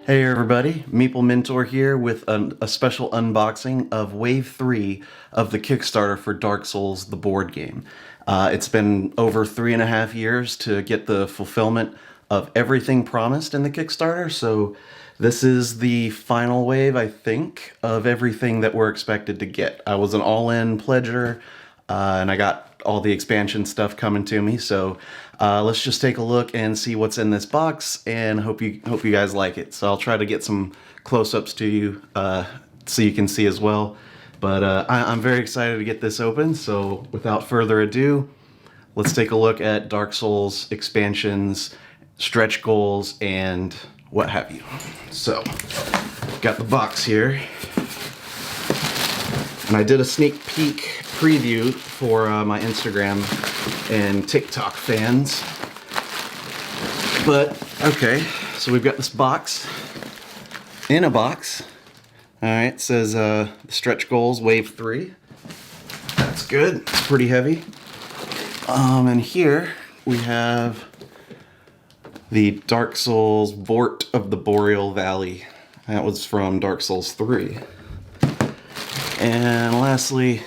Hey everybody, Meeple Mentor here with a special unboxing of Wave 3 of the Kickstarter for Dark Souls, the board game. It's been over 3.5 years to get the fulfillment of everything promised in the Kickstarter, so this is the final wave, I think, of everything that we're expected to get. I was an all-in pledger, and I got all the expansion stuff coming to me, so let's just take a look and see what's in this box, and hope you guys like it. So I'll try to get some close-ups to you so you can see as well. But I'm very excited to get this open, so without further ado, let's take a look at Dark Souls expansions, stretch goals, and what have you. So, got the box here. And I did a sneak peek preview for my Instagram and TikTok fans. But, okay, so we've got this box in a box. Alright, it says stretch goals wave 3. That's good, it's pretty heavy. And here we have the Dark Souls Vordt of the Boreal Valley. That was from Dark Souls 3. And lastly,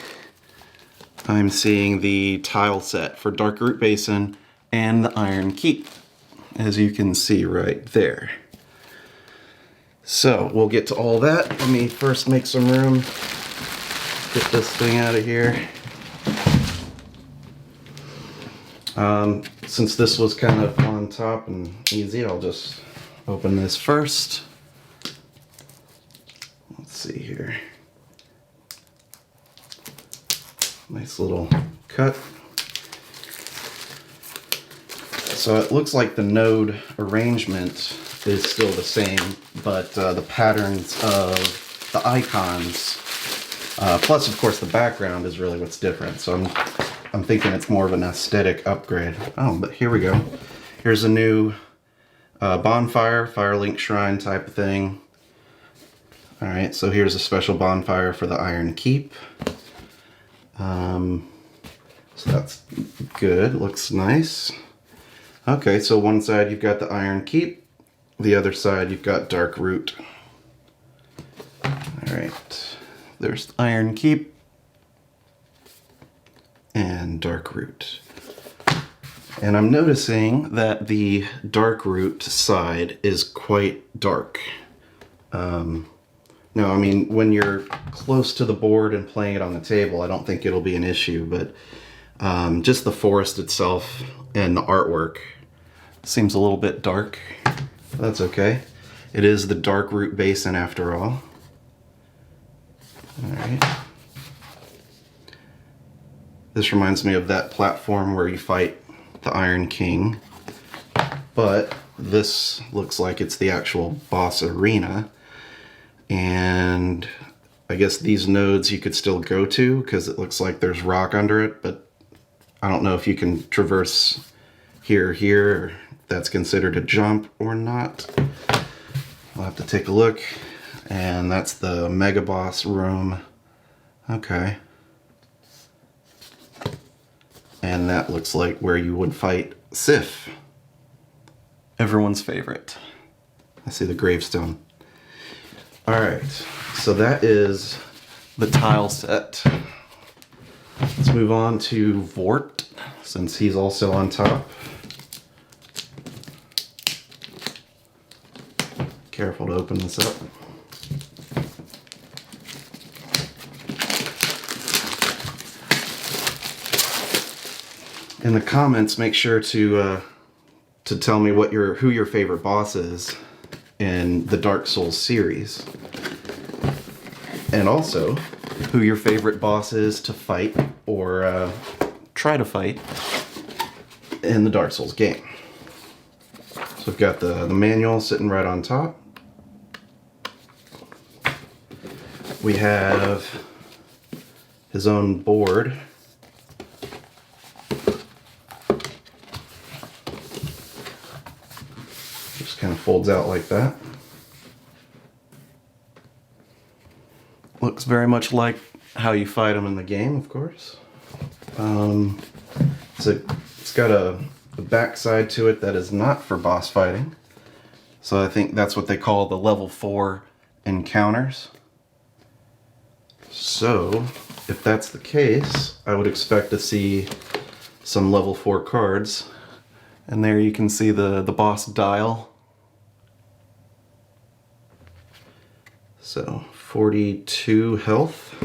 I'm seeing the tile set for Darkroot Basin and the Iron Keep, as you can see right there. So we'll get to all that. Let me first make some room. Get this thing out of here. Since this was kind of on top and easy, I'll just open this first. Let's see here. Nice little cut. So it looks like the node arrangement is still the same, but the patterns of the icons, plus of course the background is really what's different. So I'm thinking it's more of an aesthetic upgrade. Oh, but here we go. Here's a new bonfire, Firelink Shrine type of thing. Alright, so here's a special bonfire for the Iron Keep. So that's good, looks nice. Okay, so one side you've got the Iron Keep, the other side you've got Darkroot. Alright, there's the Iron Keep and Darkroot. And I'm noticing that the Darkroot side is quite dark. No, I mean, when you're close to the board and playing it on the table, I don't think it'll be an issue, but just the forest itself and the artwork seems a little bit dark. That's okay. It is the Darkroot Basin after all. Alright. This reminds me of that platform where you fight the Iron King, but this looks like it's the actual boss arena. And I guess these nodes you could still go to because it looks like there's rock under it, but I don't know if you can traverse here, or that's considered a jump or not. We'll have to take a look. And that's the Mega Boss room. Okay. And that looks like where you would fight Sif. Everyone's favorite. I see the gravestone. Alright, so that is the tile set. Let's move on to Vordt, since he's also on top. Careful to open this up. In the comments, make sure to tell me who your favorite boss is in the Dark Souls series, and also who your favorite boss is to fight or try to fight in the Dark Souls game. So we've got the manual sitting right on top. We have his own board. Kind of folds out like that. Looks very much like how you fight them in the game, of course. It's got a back side to it that is not for boss fighting. So I think that's what they call the level 4 encounters. So if that's the case, I would expect to see some level 4 cards. And there you can see the boss dial. So 42 health.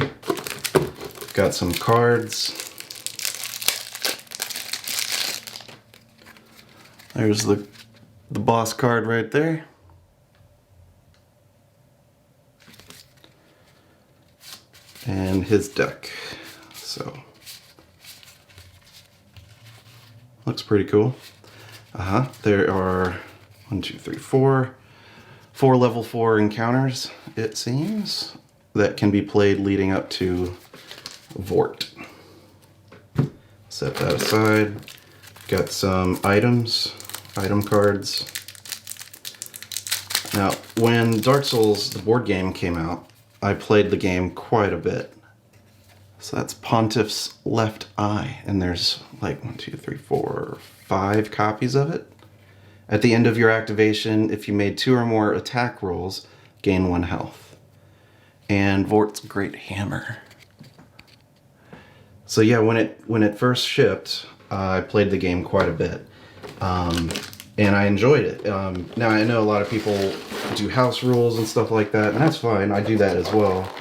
Got some cards. There's the boss card right there. And his deck. So looks pretty cool. There are 1, 2, 3, 4 level 4 encounters, it seems, that can be played leading up to Vordt. Set that aside. Got some items, item cards. Now, when Dark Souls, the board game, came out, I played the game quite a bit. So that's Pontiff's Left Eye, and there's like 1, 2, 3, 4, 5 copies of it. At the end of your activation, if you made 2 or more attack rolls, gain 1 health. And Vordt's Great Hammer. So yeah, when it first shipped, I played the game quite a bit, and I enjoyed it. Now I know a lot of people do house rules and stuff like that, and that's fine. I do that as well,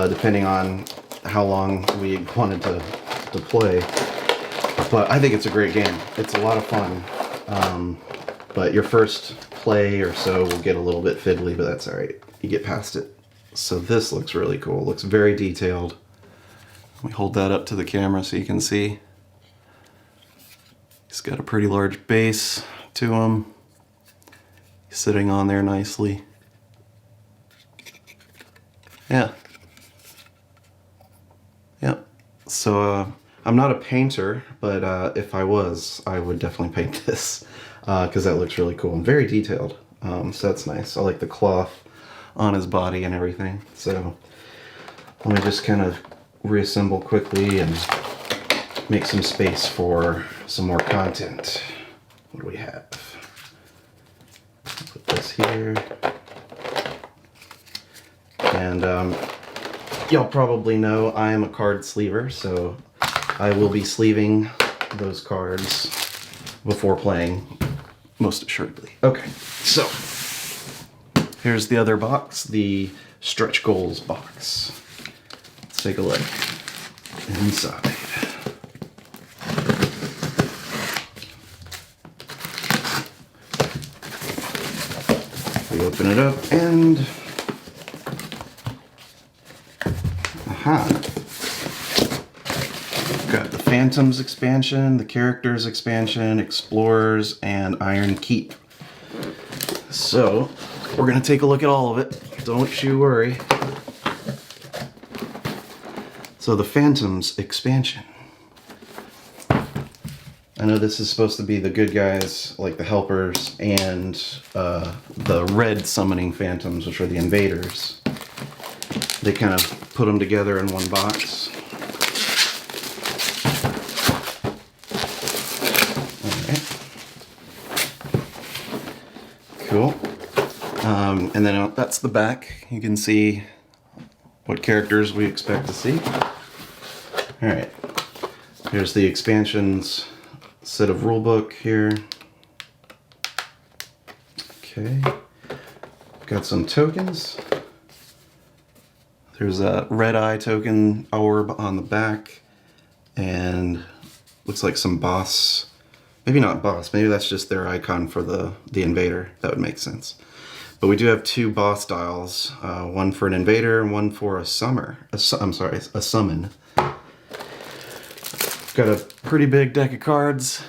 depending on how long we wanted to play. But I think it's a great game. It's a lot of fun. But your first play or so will get a little bit fiddly, but that's alright. You get past it. So this looks really cool. It looks very detailed. Let me hold that up to the camera so you can see. He's got a pretty large base to him. He's sitting on there nicely. Yeah. Yep. So I'm not a painter, but if I was, I would definitely paint this. Because that looks really cool and very detailed. So that's nice. I like the cloth on his body and everything. So let me just kind of reassemble quickly and make some space for some more content. What do we have? Put this here. And y'all probably know I am a card sleever, so I will be sleeving those cards before playing. Most assuredly. Okay, so here's the other box, the Stretch Goals box. Let's take a look inside. We open it up and got the Phantoms expansion, the Characters expansion, Explorers, and Iron Keep. So, we're going to take a look at all of it. Don't you worry. So, the Phantoms expansion. I know this is supposed to be the good guys, like the helpers, and the red summoning Phantoms, which are the invaders. They kind of put them together in one box. Cool. And then that's the back. You can see what characters we expect to see. Alright. Here's the expansions set of rulebook here. Okay. Got some tokens. There's a red eye token orb on the back. And looks like some boss. Maybe not boss, maybe that's just their icon for the invader. That would make sense. But we do have 2 boss dials, one for an invader and one for a summon. Got a pretty big deck of cards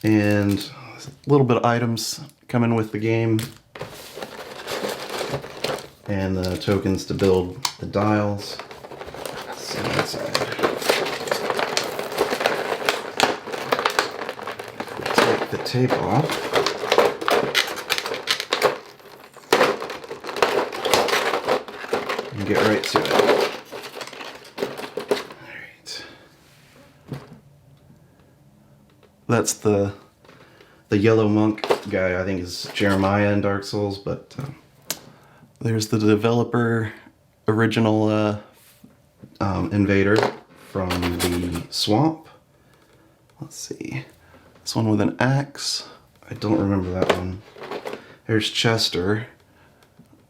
and a little bit of items coming with the game. And the tokens to build the dials. So inside. The tape off. And get right to it. Alright. That's the The yellow monk guy, I think, is Jeremiah in Dark Souls, but there's the developer original invader from the swamp. Let's see. This one with an axe. I don't remember that one. There's Chester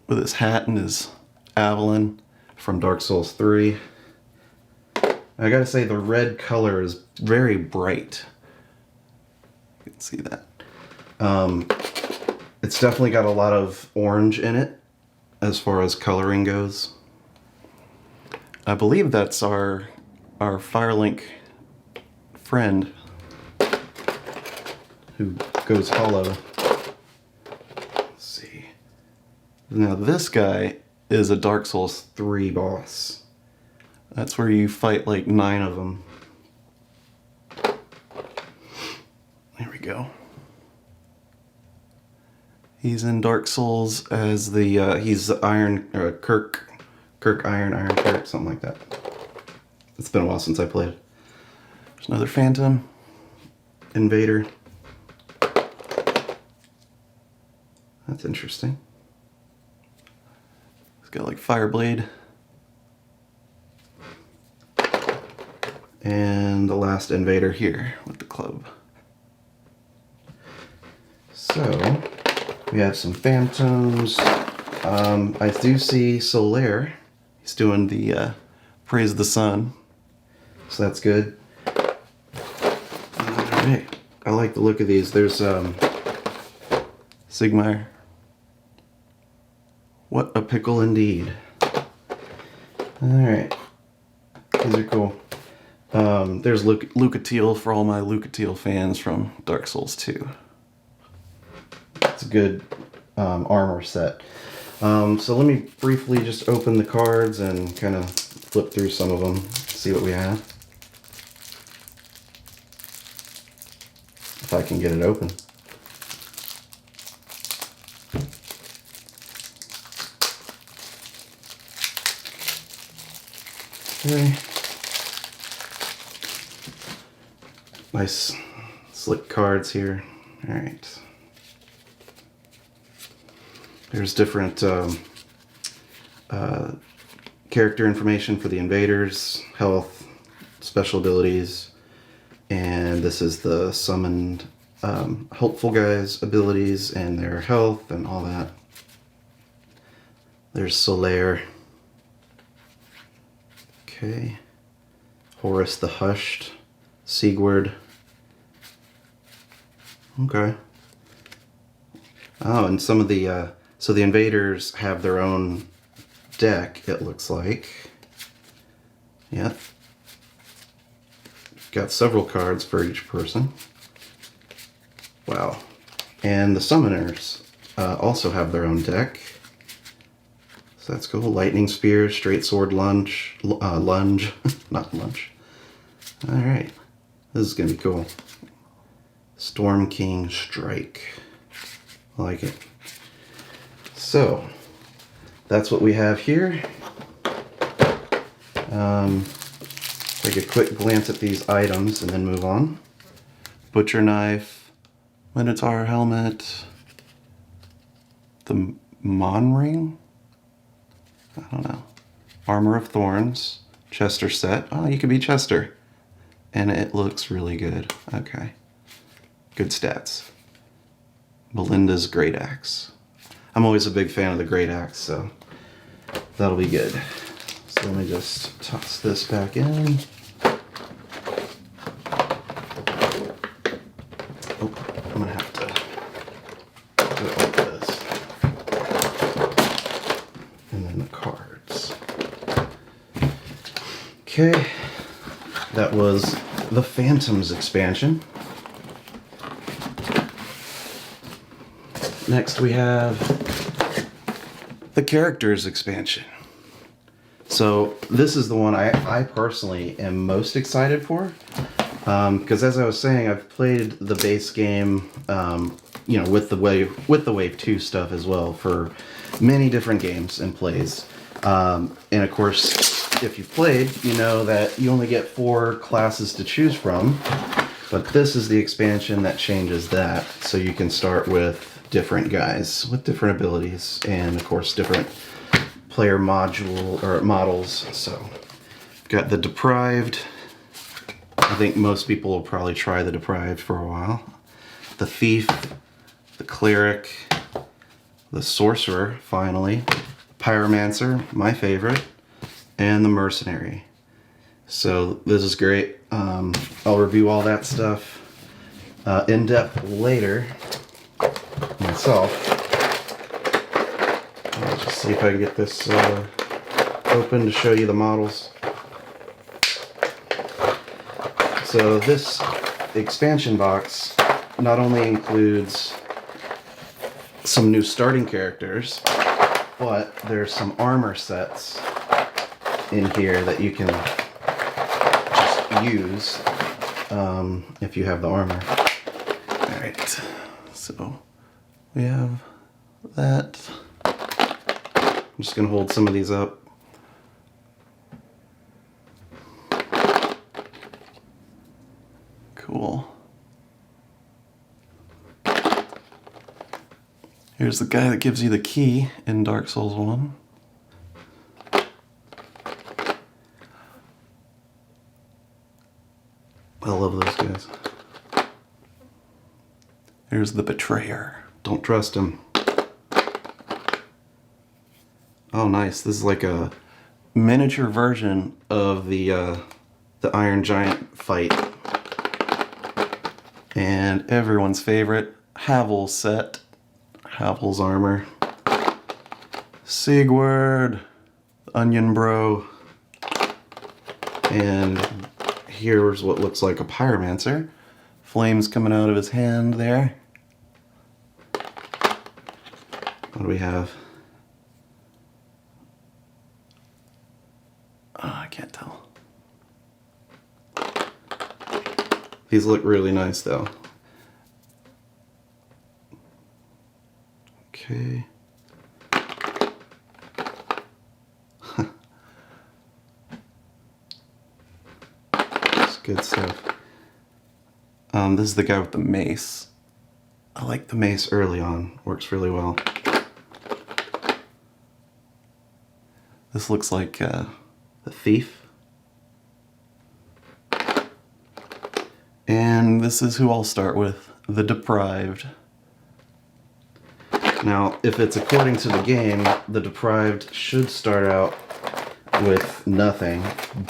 with his hat and his Avalon from Dark Souls 3. I gotta say, the red color is very bright. You can see that. It's definitely got a lot of orange in it as far as coloring goes. I believe that's our Firelink friend who goes hollow. Let's see. Now this guy is a Dark Souls 3 boss. That's where you fight like 9 of them. There we go. He's in Dark Souls as the he's the Iron Kirk Iron Kirk, something like that. It's been a while since I played. There's another Phantom Invader. That's interesting. He's got like Fireblade. And the last invader here with the club. So we have some phantoms. I do see Solaire. He's doing the Praise the Sun. So that's good. Alright. I like the look of these. There's Sigmar. What a pickle indeed. Alright. These are cool. There's Lucatiel for all my Lucatiel fans from Dark Souls 2. It's a good armor set. So let me briefly just open the cards and kind of flip through some of them, see what we have. If I can get it open. Okay. Nice slick cards here. Alright. There's different character information for the invaders, health, special abilities, and this is the summoned helpful guys' abilities and their health and all that. There's Solaire. Okay. Horus the Hushed. Sigurd. Okay. Oh, and some of the so the invaders have their own deck, it looks like. Yep. Got several cards for each person. Wow. And the summoners also have their own deck. So that's cool. Lightning Spear, Straight Sword Lunge, not lunge. Alright. This is going to be cool. Storm King Strike. I like it. So, that's what we have here. Take a quick glance at these items and then move on. Butcher Knife, Minotaur Helmet, the Mon Ring? I don't know. Armor of Thorns, Chester set. Oh, you could be Chester. And it looks really good. Okay. Good stats. Melinda's Great Axe. I'm always a big fan of the Great Axe, so that'll be good. So let me just toss this back in. Oh, I'm gonna have to do it like this. And then the cards. Okay, that was the Phantoms expansion. Next we have the Characters expansion. So this is the one I personally am most excited for, because as I was saying, I've played the base game, you know, with the Wave 2 stuff as well for many different games and plays, and of course, if you've played, you know that you only get 4 classes to choose from, But this is the expansion that changes that, so you can start with different guys with different abilities and of course different player module or models. So got the Deprived. I think most people will probably try the Deprived for a while. The Thief, the Cleric, the Sorcerer, finally, Pyromancer, my favorite, and the Mercenary. So this is great. I'll review all that stuff in depth later myself. I'll just see if I can get this open to show you the models. So this expansion box not only includes some new starting characters, but there's some armor sets in here that you can just use if you have the armor. Alright, so we have that. I'm just going to hold some of these up. Cool. Here's the guy that gives you the key in Dark Souls 1. I love those guys. Here's the Betrayer. Don't trust him. Oh, nice. This is like a miniature version of the Iron Giant fight. And everyone's favorite, Havel's set. Havel's armor. Sigurd, Onion Bro. And here's what looks like a Pyromancer. Flames coming out of his hand there. What do we have? Oh, I can't tell. These look really nice though. Okay. That's good stuff. This is the guy with the mace. I like the mace early on. Works really well. This looks like the Thief. And this is who I'll start with, the Deprived. Now, if it's according to the game, the Deprived should start out with nothing,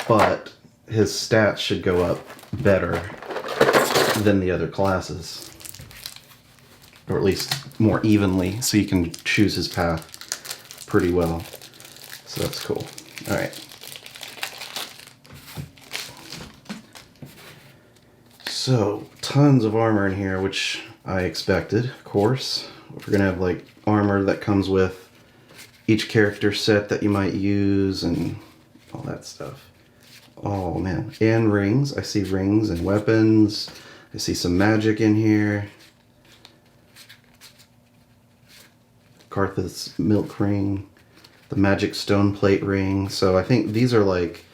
but his stats should go up better than the other classes. Or at least more evenly, so you can choose his path pretty well. So that's cool. Alright. So, tons of armor in here, which I expected, of course. We're gonna have like armor that comes with each character set that you might use and all that stuff. Oh man, and rings. I see rings and weapons. I see some magic in here. Karthus milk ring, the magic stone plate ring. So I think these are like,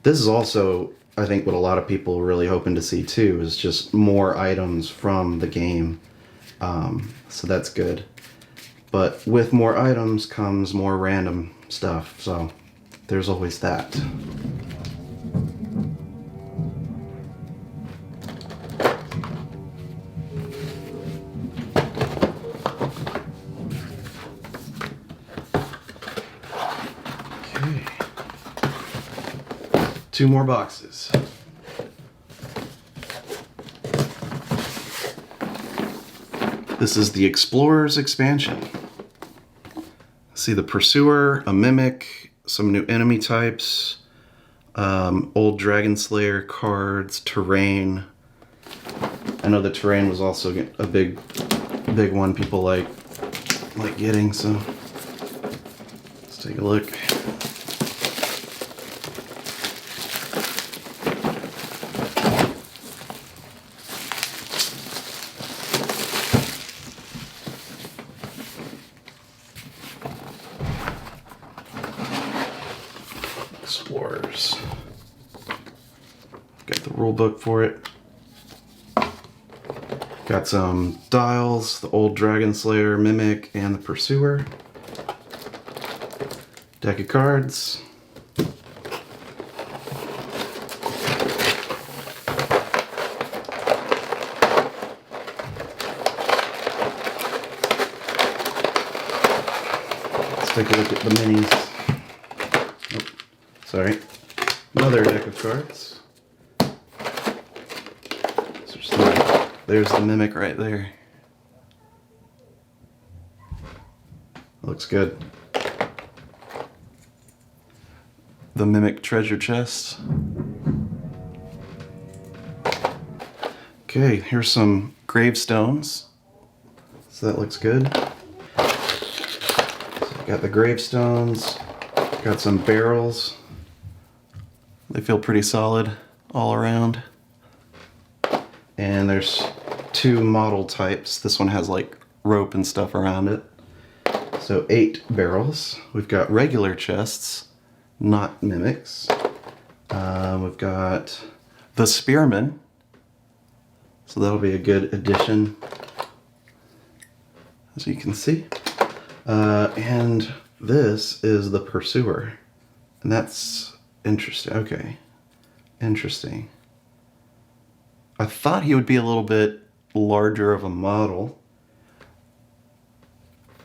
this is also, I think, what a lot of people are really hoping to see too, is just more items from the game. So that's good. But with more items comes more random stuff, so there's always that. Okay. 2 more boxes. This is the Explorer's expansion. See the Pursuer, a Mimic, some new enemy types, old Dragon Slayer cards, terrain. I know the terrain was also a big one people like getting, so let's take a look. Explorers. Got the rule book for it. Got some dials, the old Dragon Slayer, Mimic, and the Pursuer. Deck of cards. Let's take a look at the minis. Oh, sorry. Another deck of cards. There's the Mimic right there. Looks good. The Mimic treasure chest. Okay, here's some gravestones. So that looks good. So got the gravestones. Got some barrels. They feel pretty solid all around. And there's two model types. This one has like rope and stuff around it. So 8 barrels. We've got regular chests, not mimics. We've got the Spearman. So that'll be a good addition, as you can see. And this is the Pursuer. And that's interesting. Okay. Interesting. I thought he would be a little bit larger of a model,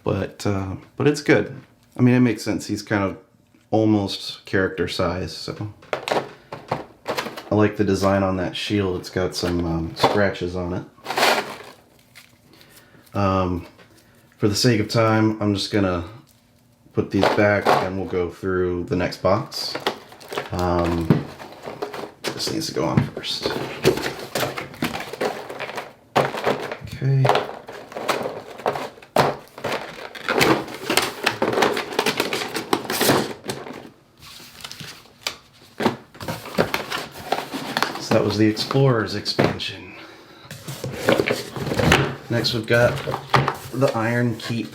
but it's good. I mean, it makes sense. He's kind of almost character size, so I like the design on that shield. It's got some scratches on it. For the sake of time, I'm just gonna put these back and we'll go through the next box. This needs to go on first. Okay. So that was the Explorers expansion. Next we've got the Iron Keep.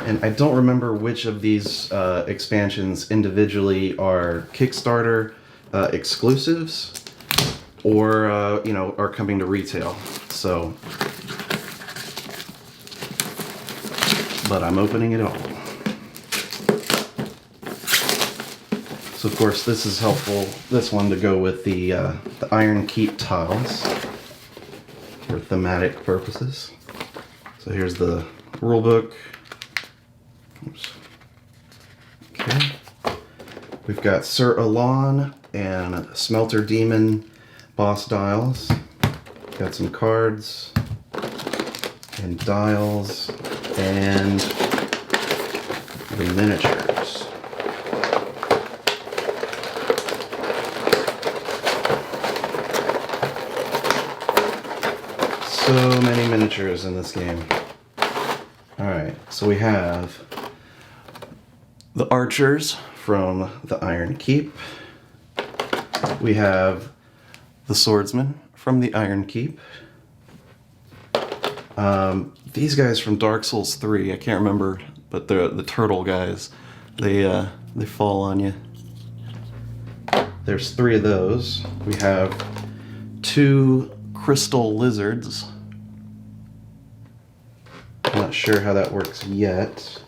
And I don't remember which of these expansions individually are Kickstarter exclusives or you know, are coming to retail. So, but I'm opening it all. So of course this is helpful, this one, to go with the Iron Keep tiles for thematic purposes. So here's the rule book. Oops. Okay. We've got Sir Alon and Smelter Demon boss dials. Got some cards and dials and the miniatures. So many miniatures in this game. Alright, so we have the archers from the Iron Keep. We have the swordsman from the Iron Keep. These guys from Dark Souls 3, I can't remember, but they're the turtle guys. They fall on you. There's 3 of those. We have 2 crystal lizards. I'm not sure how that works yet.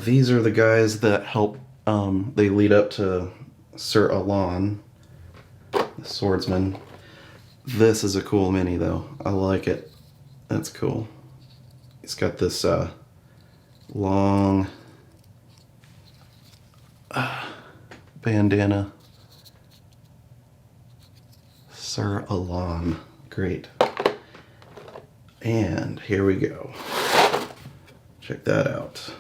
These are the guys that help, they lead up to Sir Alon, the swordsman. This is a cool mini though. I like it. That's cool. It's got this long bandana. Sir Alon. Great. And here we go. Check that out.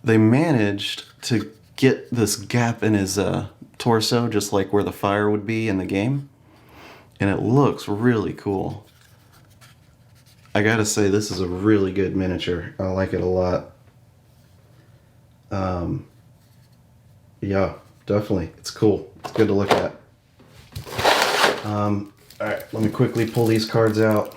They managed to get this gap in his torso, just like where the fire would be in the game. And it looks really cool. I gotta say, this is a really good miniature. I like it a lot. Yeah, definitely. It's cool. It's good to look at. Alright, let me quickly pull these cards out.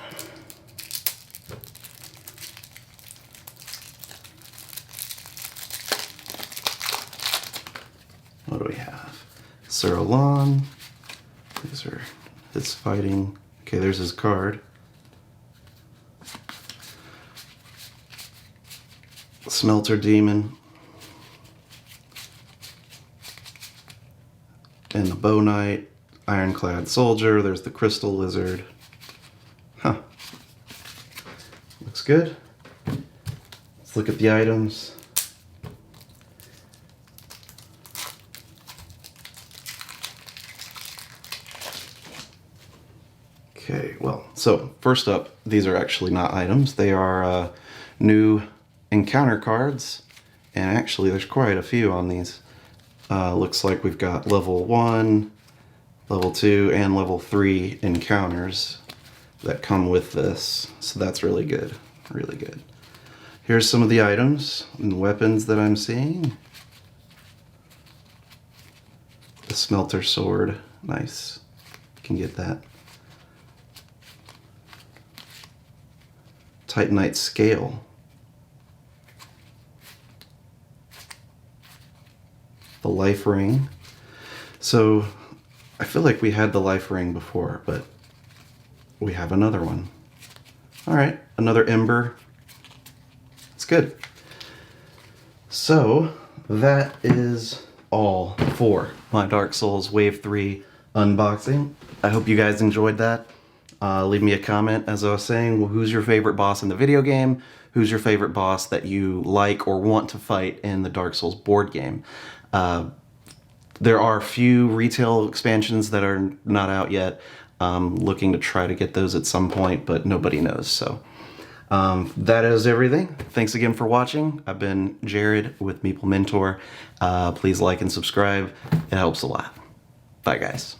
What do we have? Suralon. These are his fighting. Okay, there's his card. Smelter Demon. And the Bow Knight. Ironclad Soldier. There's the Crystal Lizard. Huh. Looks good. Let's look at the items. Okay, well, so first up, these are actually not items. They are new encounter cards, and actually there's quite a few on these. Looks like we've got level 1, level 2, and level 3 encounters that come with this, so that's really good, really good. Here's some of the items and weapons that I'm seeing. The Smelter Sword, nice, can get that. Titanite Scale. The Life Ring. So I feel like we had the Life Ring before, but we have another one. All right, another Ember. It's good. So that is all for my Dark Souls Wave 3 unboxing. I hope you guys enjoyed that. Leave me a comment, as I was saying. Well, who's your favorite boss in the video game? Who's your favorite boss that you like or want to fight in the Dark Souls board game? There are a few retail expansions that are not out yet. Looking to try to get those at some point, but nobody knows. So that is everything. Thanks again for watching. I've been Jared with Meeple Mentor. Please like and subscribe. It helps a lot. Bye, guys.